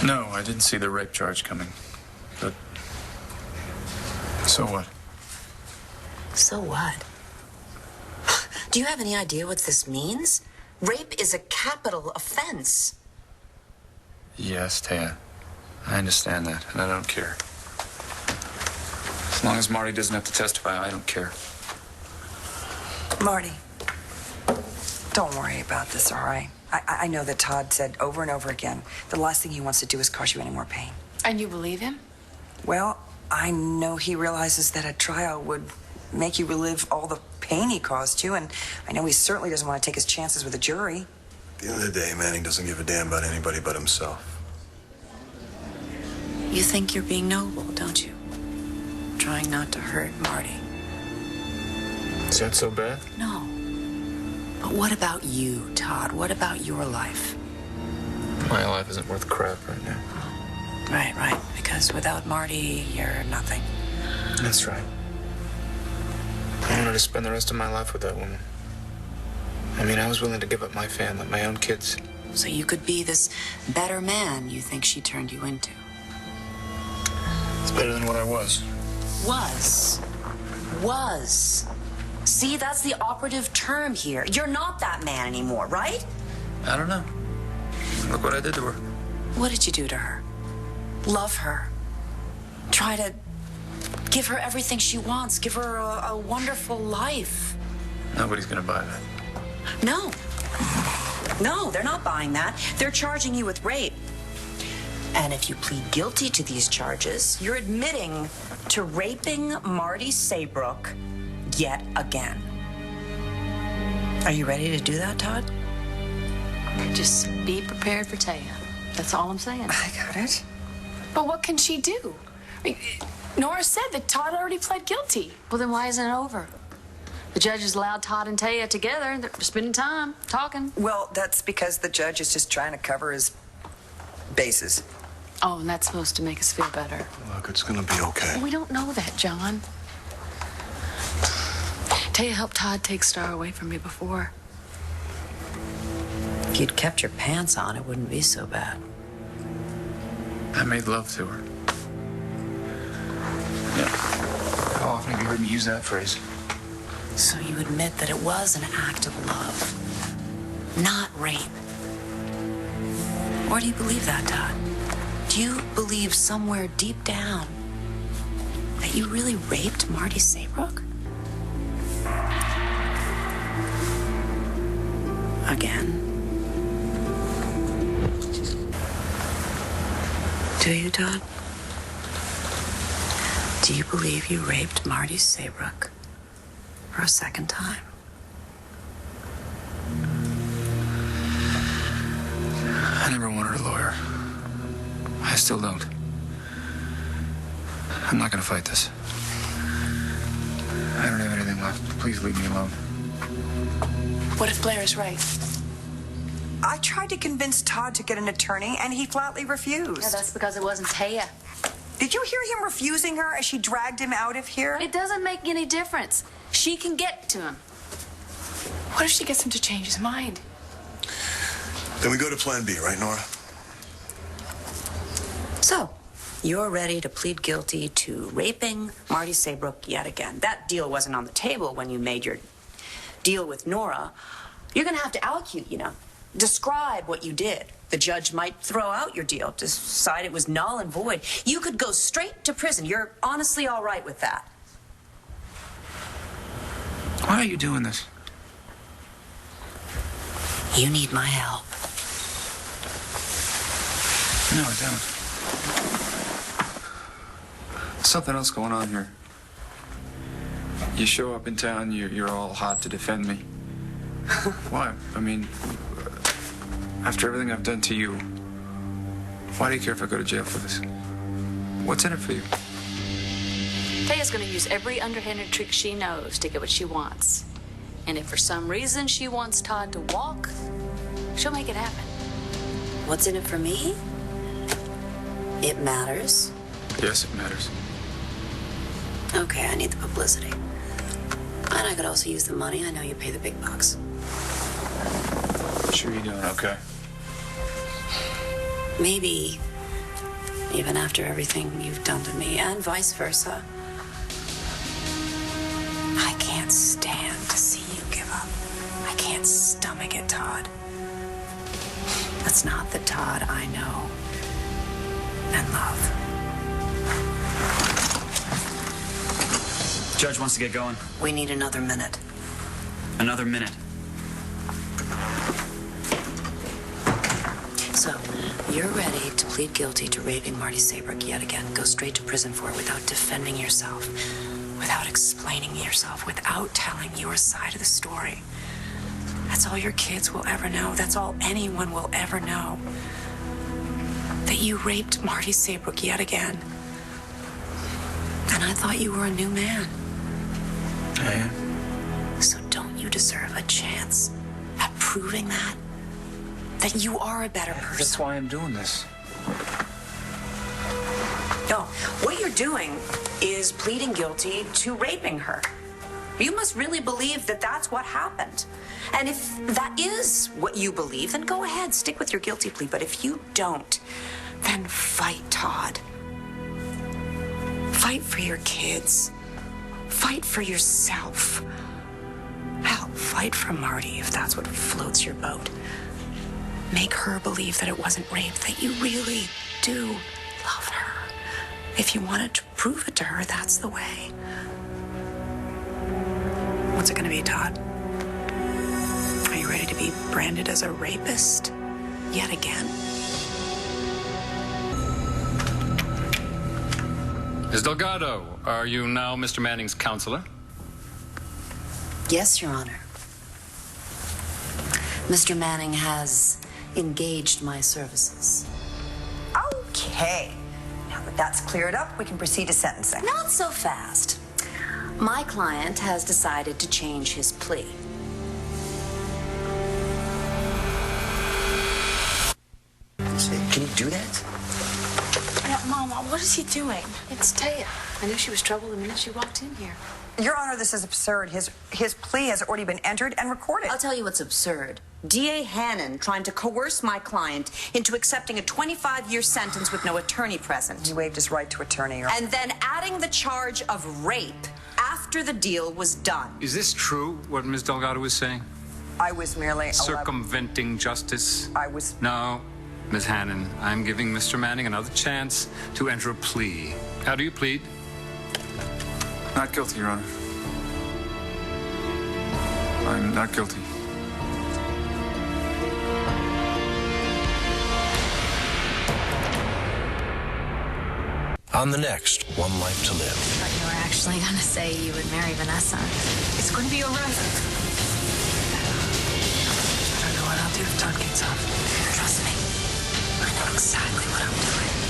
No, I didn't see the rape charge coming. But so what? So what? Do you have any idea what this means? Rape is a capital offense. Yes, Taya. I understand that, and I don't care. As long as Marty doesn't have to testify, I don't care. Marty, don't worry about this, all right? I know that Todd said over and over again the last thing he wants to do is cause you any more pain. And you believe him? Well, I know he realizes that a trial would make you relive all the pain he caused you, and I know he certainly doesn't want to take his chances with a jury. At the end of the day, Manning doesn't give a damn about anybody but himself. You think you're being noble, don't you? Trying not to hurt Marty. Is that so bad? No. But what about you, Todd? What about your life? My life isn't worth crap right now. Right. Because without Marty, you're nothing. That's right. I wanted to spend the rest of my life with that woman. I mean, I was willing to give up my family, my own kids. So you could be this better man you think she turned you into. It's better than what I was. Was. See, that's the operative term here. You're not that man anymore, right? I don't know. Look what I did to her. What did you do to her? Love her. Try to give her everything she wants. Give her a wonderful life. Nobody's gonna buy that. No, they're not buying that. They're charging you with rape. And if you plead guilty to these charges, you're admitting to raping Marty Saybrook yet again. Are you ready to do that, Todd? Just be prepared for Taya. That's all I'm saying. I got it. But what can she do? I mean, Nora said that Todd already pled guilty. Well, then why isn't it over? The judge has allowed Todd and Taya together. They're spending time talking. Well, that's because the judge is just trying to cover his bases. Oh, and that's supposed to make us feel better. Look, it's gonna be okay. We don't know that, John. Taya helped Todd take Star away from me before. If you'd kept your pants on, it wouldn't be so bad. I made love to her. Yeah. How often have you heard me use that phrase? So you admit that it was an act of love, not rape. Or do you believe that, Todd? Do you believe somewhere deep down that you really raped Marty Saybrook? Again? Do you, Todd? Do you believe you raped Marty Saybrook for a second time? I never wanted a lawyer. I still don't. I'm not gonna fight this. I don't have anything left. Please leave me alone. What if Blair is right? I tried to convince Todd to get an attorney, and he flatly refused. Yeah, that's because it wasn't Taya. Did you hear him refusing her as she dragged him out of here? It doesn't make any difference. She can get to him. What if she gets him to change his mind? Then we go to plan B, right, Nora? So, you're ready to plead guilty to raping Marty Saybrook yet again. That deal wasn't on the table when you made your deal with Nora. You're gonna have to allocute, Describe what you did. The judge might throw out your deal, decide it was null and void. You could go straight to prison. You're honestly all right with that. Why are you doing this? You need my help. No, I don't. Something else going on here. You show up in town, you're all hot to defend me. Why? I mean, after everything I've done to you, why do you care if I go to jail for this? What's in it for you? Taya's gonna use every underhanded trick she knows to get what she wants. And if for some reason she wants Todd to walk, she'll make it happen. What's in it for me? It matters. Yes, it matters. Okay, I need the publicity. And I could also use the money. I know you pay the big bucks. Sure you're doing okay. Maybe even after everything you've done to me, and vice versa. I can't stand to see you give up. I can't stomach it, Todd. That's not the Todd I know and love. Judge wants to get going. We need another minute. Another minute. So, you're ready to plead guilty to raping Marty Saybrook yet again. Go straight to prison for it without defending yourself, without explaining yourself, without telling your side of the story. That's all your kids will ever know. That's all anyone will ever know. That you raped Marty Saybrook yet again. And I thought you were a new man. I am. So don't you deserve a chance at proving that? That you are a better person? That's why I'm doing this. No, what you're doing is pleading guilty to raping her. You must really believe that that's what happened. And if that is what you believe, then go ahead, stick with your guilty plea. But if you don't, then fight, Todd. Fight for your kids. Fight for yourself. Hell, fight for Marty if that's what floats your boat. Make her believe that it wasn't rape, that you really do love her. If you wanted to prove it to her, that's the way. What's it gonna be, Todd? Are you ready to be branded as a rapist yet again? Ms. Delgado, are you now Mr. Manning's counselor? Yes, Your Honor. Mr. Manning has engaged my services. Okay. Now that that's cleared up, we can proceed to sentencing. Not so fast. My client has decided to change his plea. Can you do that? Mama, what is he doing? It's Taya. I knew she was trouble the minute she walked in here. Your Honor, this is absurd. His plea has already been entered and recorded. I'll tell you what's absurd. D.A. Hannon trying to coerce my client into accepting a 25-year sentence with no attorney present. He waived his right to attorney, Your Honor. And then adding the charge of rape after the deal was done. Is this true, what Ms. Delgado was saying? I was merely Circumventing justice? I was... No, Ms. Hannon, I'm giving Mr. Manning another chance to enter a plea. How do you plead? Not guilty, Your Honor. I'm not guilty. On the next One Life to Live. Thought you were actually going to say you would marry Vanessa. It's going to be all right. I don't know what I'll do if Todd gets off. Trust me, I know exactly what I'm doing.